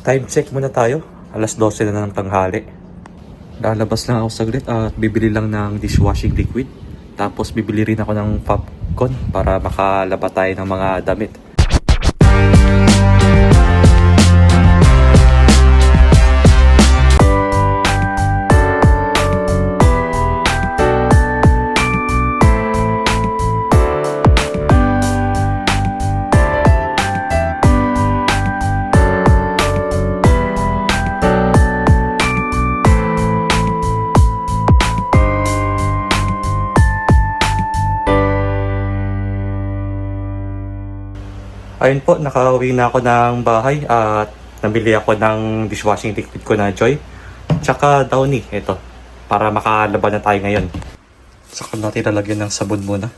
Time check muna tayo. Alas 12 na ng tanghali. Lalabas lang ako saglit at bibili lang ng dishwashing liquid. Tapos bibili rin ako ng popcorn para makalaba tayo ng mga damit. Ayun po, nakauwi na ako ng bahay at nabili ako ng dishwashing liquid ko na Joy. Tsaka Downy, ito. Para makalaba na tayo ngayon. Saka natin lalagyan ng sabon muna.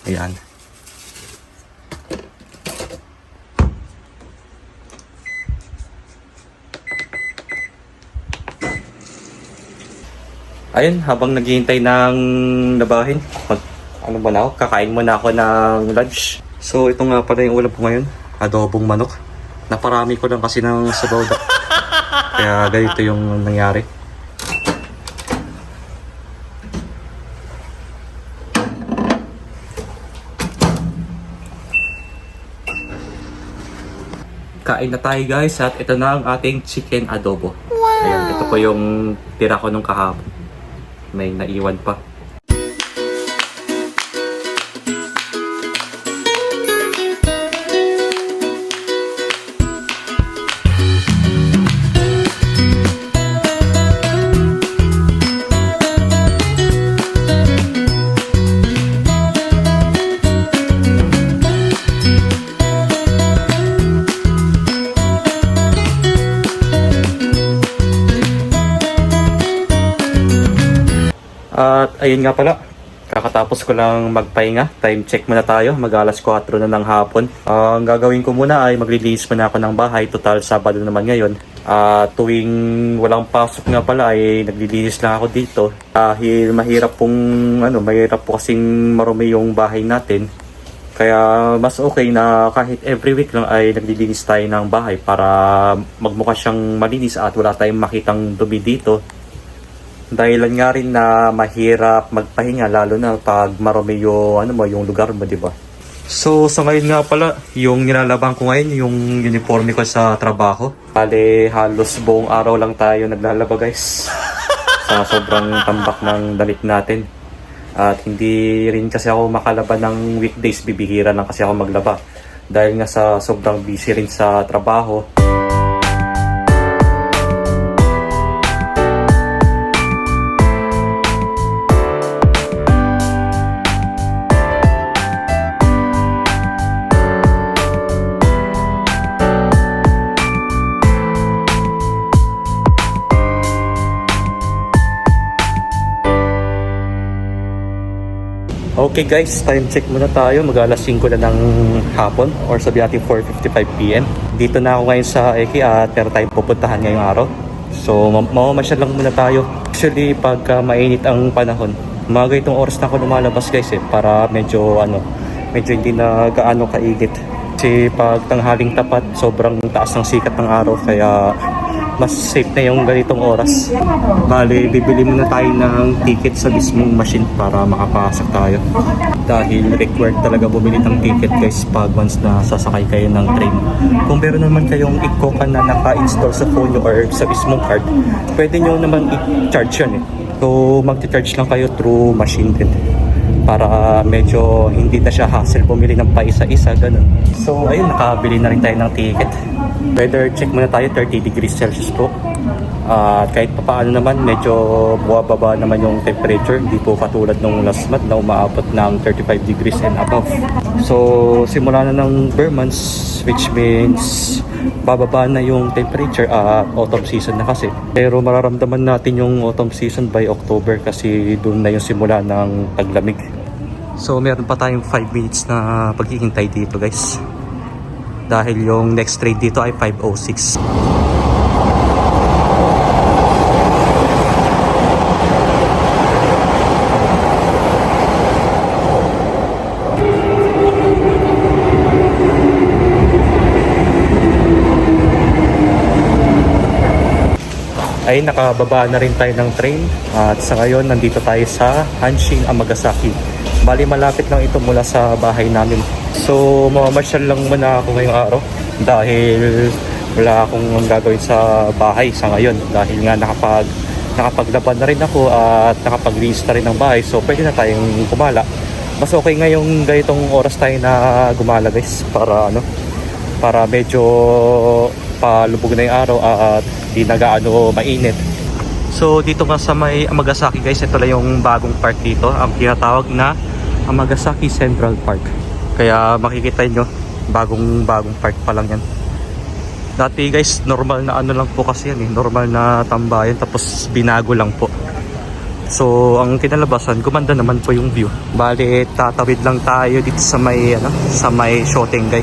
Ayan. Ayun, habang naghihintay ng labahin, ano ba na ako? Kakain muna ako ng lunch. So ito nga pala yung ulam ko ngayon, adobong manok. Naparami ko lang kasi ng sabaw. Kaya ganito yung nangyari. Kain na tayo guys at ito na ang ating chicken adobo. Ayan, ito po yung tira ko nung kahapon. May naiwan pa. At ayun nga pala, kakatapos ko lang magpahinga. Time check muna tayo, mag-alas 4 na ng hapon. Ang gagawin ko muna ay maglilinis muna ako ng bahay. Total Sabado naman ngayon. Tuwing walang pasok nga pala ay naglilinis lang ako dito. Dahil mahirap po kasing marumi yung bahay natin. Kaya mas okay na kahit every week lang ay naglilinis tayo ng bahay para magmukha siyang malinis at wala tayong makitang dumi dito. Dahilan nga rin na mahirap magpahinga lalo na pag marumi yung lugar mo, di ba? So sa ngayon nga pala, yung nilalabang ko ngayon yung uniforme ko sa trabaho. Bale, halos buong araw lang tayo naglalaba guys. Sa sobrang tambak ng damit natin. At hindi rin kasi ako makalaba ng weekdays, bibihira lang kasi ako maglaba. Dahil nga sa sobrang busy rin sa trabaho. Okay guys, time check muna tayo. Mag-alas 5 na ng hapon or sabi natin 4:55 PM. Dito na ako ngayon sa Eki at meron tayong pupuntahan ngayong araw. So mamamasyal lang muna tayo. Actually pagka mainit ang panahon, mga itong oras na ako lumalabas guys para medyo hindi na gaano kainit. Kasi pag tanghaling tapat, sobrang taas ng sikat ng araw kaya mas safe na yung ganitong oras. Bale, bibili muna tayo ng ticket sa mismong machine para makapasok tayo. Dahil required talaga bumili ng ticket guys pag once na sasakay kayo ng train. Kung meron naman kayong ikokan na naka-install sa phone nyo or sa mismong card, pwede nyo naman i-charge yun So, mag-charge lang kayo through machine din. Para medyo hindi na siya hassle bumili ng paisa-isa, ganun. So, ayun, nakabili na rin tayo ng ticket. Weather check muna tayo, 30 degrees Celsius po. Kahit papaano naman, medyo bumababa naman yung temperature. Hindi po katulad nung last month na umaabot ng 35 degrees and above. So, simula na ng bare months, which means bababa na yung temperature at autumn season na kasi. Pero mararamdaman natin yung autumn season by October kasi doon na yung simula ng taglamig. So, meron pa tayong 5 minutes na paghihintay dito guys. Dahil yung next train dito ay 5:06. ay nakababa na rin tayo ng train at sa ngayon nandito tayo sa Hanshin, Amagasaki. Bali malapit lang ito mula sa bahay namin. So mamamarsyal lang muna ako ngayong araw dahil wala akong gagawin sa bahay sa ngayon dahil nga nakapaglaban na rin ako at nakapag-lista rin ng bahay, so pwede na tayong kumala. Mas okay ngayong ganitong oras tayo na gumala guys para medyo palubog na yung araw at di na gaano mainit. So dito nga sa may Amagasaki guys, ito lang yung bagong park dito, ang tinatawag na Amagasaki Central Park. Kaya makikita nyo, bagong park pa lang yan. Dati guys, normal na ano lang po kasi yan normal na tambayan, tapos binago lang po. So ang kinalabasan, gumanda naman po yung view. Bali tatawid lang tayo dito sa may Shotengai.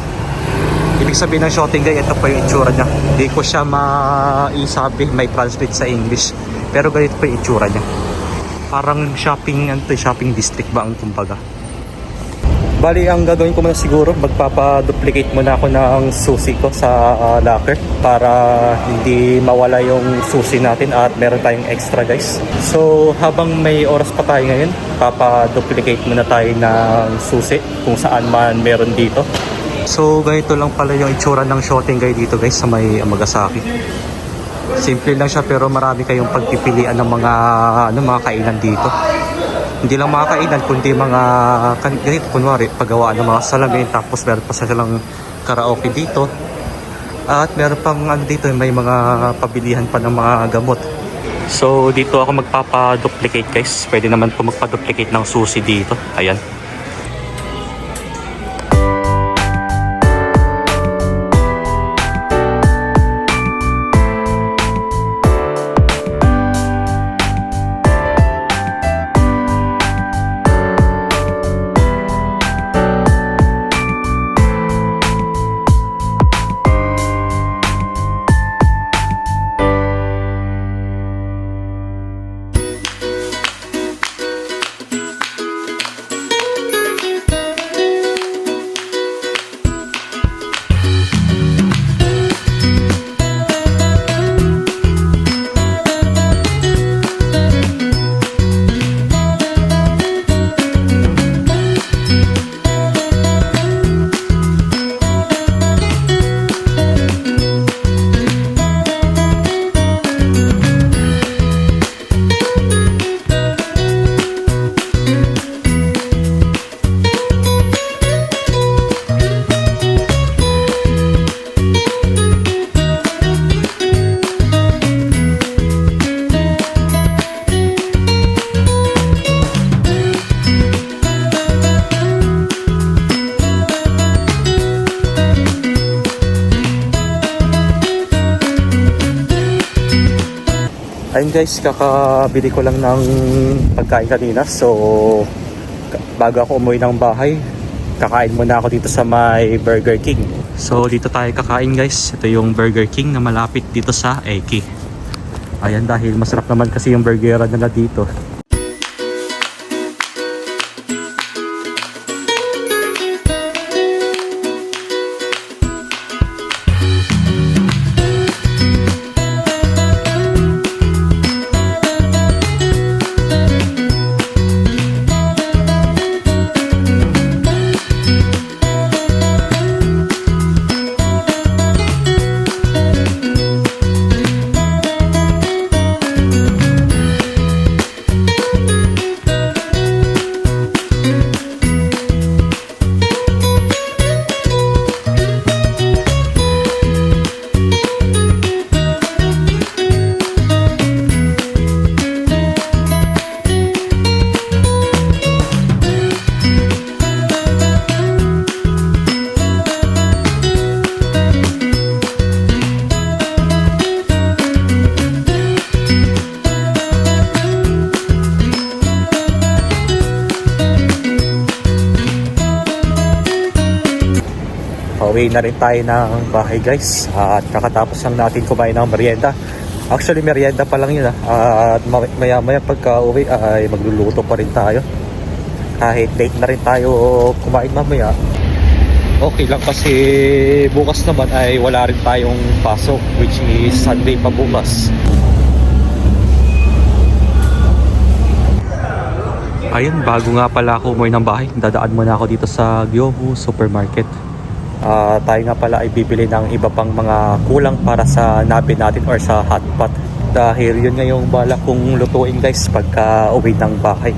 Ibig sabihin ng Shotengai, ito po yung itsura niya. Hindi ko siya maisabi, may translate sa English, pero ganito po yung itsura niya. Parang shopping district ba ang kumbaga. Bali, ang gagawin ko muna siguro, magpapaduplicate muna ako ng susi ko sa locker para hindi mawala yung susi natin at meron tayong extra guys. So habang may oras pa tayo ngayon, papaduplicate muna tayo ng susi kung saan man meron dito. So ganito lang pala yung itsura ng Shotengai dito guys sa may Amagasaki. Simple lang siya pero marami kayong pagpipilian ng mga kainan dito. Hindi lang mga kainan kundi mga ganito, kunwari paggawaan ng mga salamin, tapos meron pa silang karaoke dito. At meron pang dito, may mga pabilihan pa ng mga gamot. So dito ako magpapa-duplicate guys. Pwede naman po magpa-duplicate ng susi dito. Ayan. Ayun guys, kakabili ko lang ng pagkain kanina. So bago ako umuwi ng bahay, kakain muna ako dito sa may Burger King. So dito tayo kakain guys. Ito yung Burger King na malapit dito sa Eki. Ayan, dahil masarap naman kasi yung burgeran nila dito. Pauwi na rin tayo ng bahay guys. At kakatapos lang natin kumain ng merienda. Actually merienda pa lang yun at maya maya pagka uwi ay magluluto pa rin tayo. Kahit late na rin tayo kumain mamaya, okay lang kasi bukas naman ay wala rin tayong pasok, which is Sunday pa bukas. Ayun, bago nga pala ako umuwi ng bahay, dadaan muna ako dito sa Gyobu Supermarket. Tayo nga pala ay bibili ng iba pang mga kulang para sa nabe natin or sa hotpot. Dahil yun nga yung balak kong lutuin guys pagka uwi ng bahay.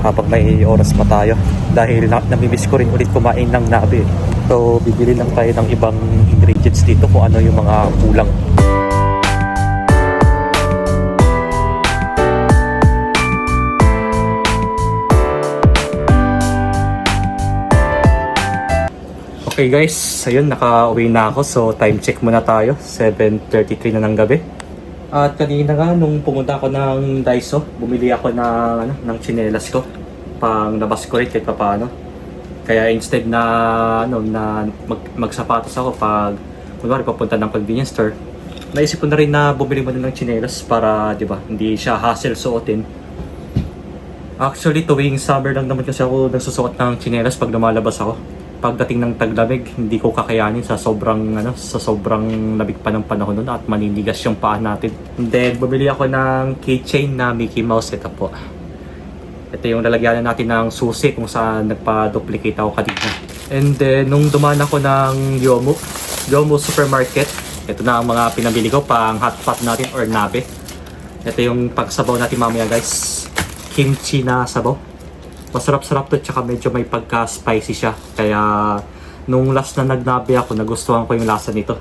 Habang may oras pa tayo. Dahil namimiss ko rin ulit kumain ng nabe. So bibili lang tayo ng ibang ingredients dito kung ano yung mga kulang. Okay guys, ayun, nakauwi na ako. So time check muna tayo, 7:33 na ng gabi. At kanina nga nung pumunta ako ng Daiso, bumili ako ng tsinelas ko. Pang labas ko rin kahit paano. Kaya instead na magsapatos ako pag kunwari papunta ng convenience store, naisip ko na rin na bumili mo na ng tsinelas para, di ba, hindi siya hassle suotin. Actually, tuwing summer lang naman kasi ako nagsusuot ng tsinelas pag lumalabas ako. Pagdating ng taglamig, hindi ko kakayanin sa sobrang lamig pa ng panahon nun at maninigas yung paa natin. And then bumili ako ng keychain na Mickey Mouse. Ito po. Ito yung lalagyan natin ng susi kung saan nagpa-duplicate ako kanina. And then nung dumaan ako ng Gyomu Supermarket, ito na ang mga pinabili ko pang hotpot natin or nabe. Ito yung pagsabaw natin mamaya guys. Kimchi na sabaw. Masarap-sarap to, tsaka medyo may pagka-spicy siya. Kaya nung last na nagnabe ako, nagustuhan ko yung lasa nito.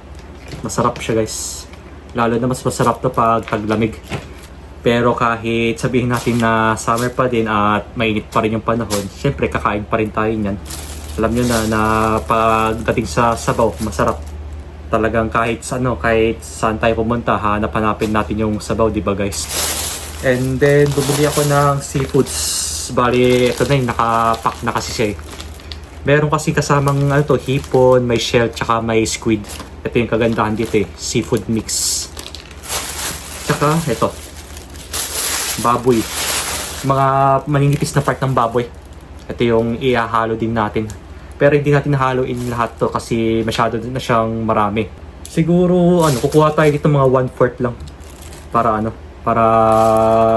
Masarap siya guys. Lalo na mas masarap to pag taglamig. Pero kahit sabihin natin na summer pa din at mainit pa rin yung panahon, syempre kakain pa rin tayo niyan. Alam nyo na pagdating sa sabaw, masarap. Talagang kahit saan tayo pumunta, hanapin natin yung sabaw, di ba guys? And then bumili ako ng seafoods. Bali, ito na yung nakapack na kasi siya eh. Meron kasi kasamang hipon, may shell, tsaka may squid. Ito yung kagandahan dito eh, seafood mix. Tsaka ito, baboy. Mga maninipis na part ng baboy. Ito yung ihahalo din natin. Pero hindi natin haluin lahat to kasi masyado na siyang marami. Siguro kukuha tayo dito mga 1/4 lang. Para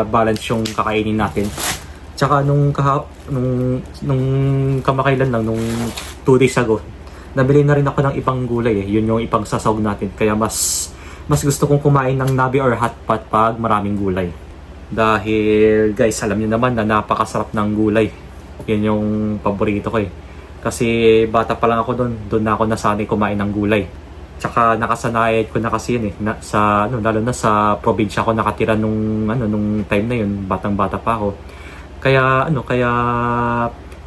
balance yung kakainin natin. Tsaka nung kamakailan lang, nung 2 days ago, nabili na rin ako ng ibang gulay eh. Yun yung ipang sasawag natin. Kaya mas gusto kong kumain ng nabe or hotpot pag maraming gulay. Dahil guys, alam niyo naman na napakasarap ng gulay. Yan yung paborito ko eh. Kasi bata pa lang ako doon na ako nasanay kumain ng gulay. Tsaka nakasanayan ko na kasi yun eh. Lalo na sa probinsya ako nakatira nung time na yun, batang-bata pa ako. Kaya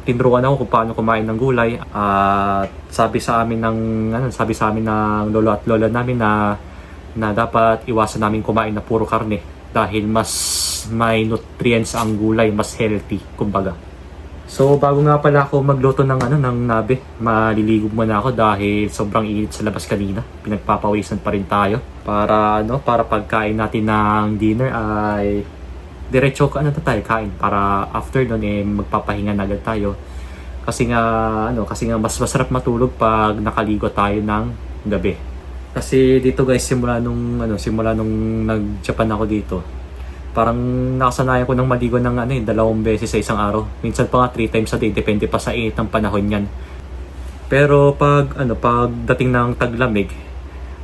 tinuruan ako kung paano kumain ng gulay. At sabi sa amin ng lolo at lola namin na dapat iwasan namin kumain na puro karne dahil mas may nutrients ang gulay, mas healthy kumbaga. So bago nga pala ako magluto ng nabe, maliligo muna ako dahil sobrang init sa labas kanina. Pinagpapawisan pa rin tayo para pagkain natin ng dinner ay diretso tayo kain para after nun magpapahinga na agad tayo. Kasi nga mas masarap matulog pag nakaligo tayo ng gabi. Kasi dito guys, simula nung nag-Japan ako dito, parang nakasanayan ko ng maligo ng 2 beses sa isang araw. Minsan pa nga 3 times a day, depende pa sa init ng panahon yan. Pero pag dating ng taglamig,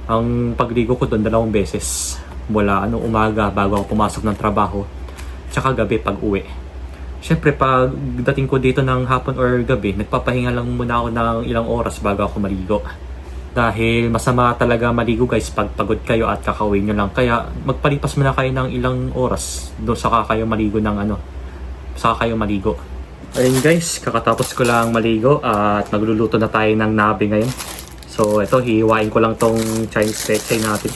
ang pagligo ko doon 2 beses. Mula umaga bago ako pumasok ng trabaho, tsaka gabi pag uwi. Siyempre pag dating ko dito ng hapon or gabi, nagpapahinga lang muna ako ng ilang oras bago ako maligo. Dahil masama talaga maligo guys pag pagod kayo at kakauwi nyo lang. Kaya magpalipas muna kayo ng ilang oras doon saka kayo maligo Ayun guys, kakatapos ko lang maligo at magluluto na tayo ng nabe ngayon. So ito, hihiwain ko lang tong Chinese pechay natin.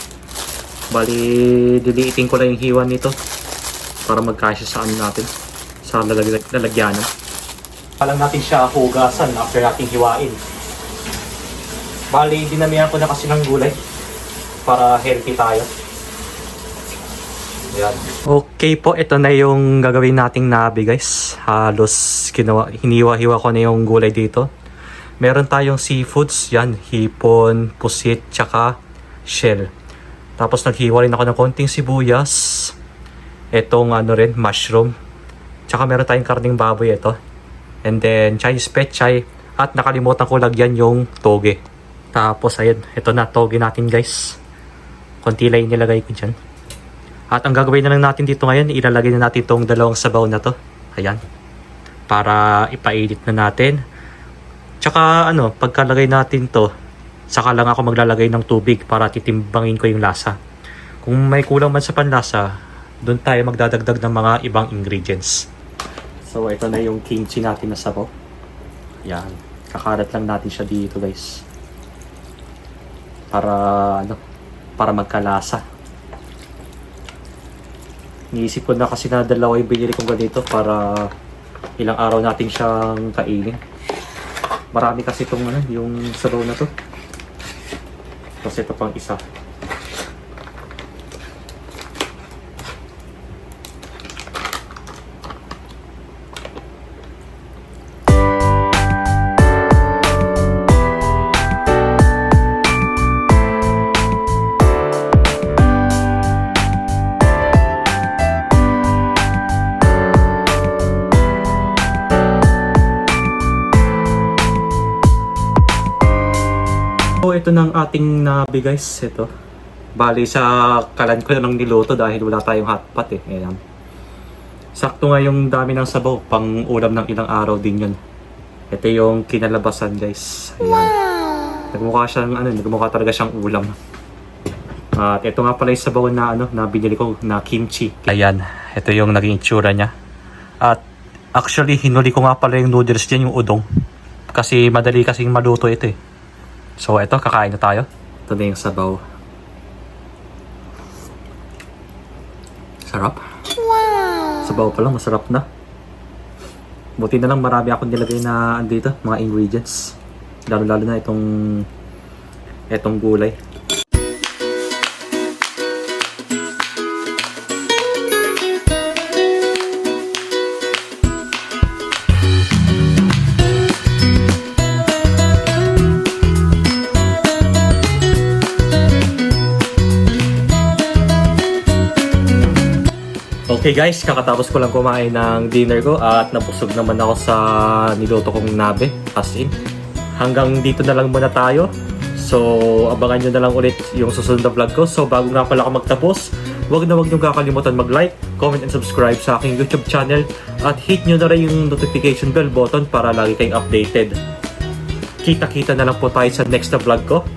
Bali, diliitin ko lang yung hiwa nito para magkasya sa natin, sa lalagyanan. Palang natin siya hugasan after natin hiwain. Bali, dinamihan ko na kasi ng gulay para healthy tayo. Yan. Okay po, ito na yung gagawin nating nabe guys. Halos hiniwa-hiwa ko na yung gulay dito. Meron tayong seafoods, yan, hipon, pusit, tsaka shell. Tapos naghiwa rin ako ng konting sibuyas. Etong mushroom. Tsaka meron tayong karning baboy ito. And then Chinese pechay. At nakalimutan ko lagyan yung toge. Tapos ayun, ito na toge natin guys. Konti lang yung nilagay ko dyan. At ang gagawin na lang natin dito ngayon, ilalagay na natin itong dalawang sabaw na to. Ayan. Para ipainit na natin. Tsaka ano, pagkalagay natin to, saka lang ako maglalagay ng tubig para titimbangin ko yung lasa. Kung may kulang man sa panlasa, doon tayo magdadagdag ng mga ibang ingredients. So ito na yung kimchi natin na sabaw. Ayan. Kakalat lang natin siya dito guys. Para ano, para magkalasa. Niisip ko na kasi na dalawa yung binili kong ganito para ilang araw natin siyang kainin. Marami kasi itong ano, yung sabaw na to. Tapos ito pang isa. So ito ng ating nabi guys, ito. Bali sa kalan ko na lang niluto dahil wala tayong hotpot eh. Ayan. Sakto nga yung dami ng sabaw, pang ulam ng ilang araw din yun. Ito yung kinalabasan guys. Ayan. Wow! Nagmukha talaga siyang ulam. At ito nga pala yung sabaw na na binili ko na kimchi. Ayan, ito yung naging itsura niya. At actually hinuli ko nga pala yung noodles diyan, yung udong. Kasi madali kasing maluto ito eh. So ito, kakain na tayo. Ito na yung sabaw. Sarap. Wow! Sabaw pa lang, masarap na. Buti na lang marami akong nilagay na andito, mga ingredients. Lalo-lalo na itong gulay. Okay guys, kakatapos ko lang kumain ng dinner ko at nabusog naman ako sa niluto kong nabe, as in. Hanggang dito na lang muna tayo. So, abangan nyo na lang ulit yung susunod na vlog ko. So, bago nga pala ako magtapos, huwag nyo kakalimutan mag-like, comment, and subscribe sa aking YouTube channel. At hit nyo na rin yung notification bell button para lagi kayong updated. Kita-kita na lang po tayo sa next na vlog ko.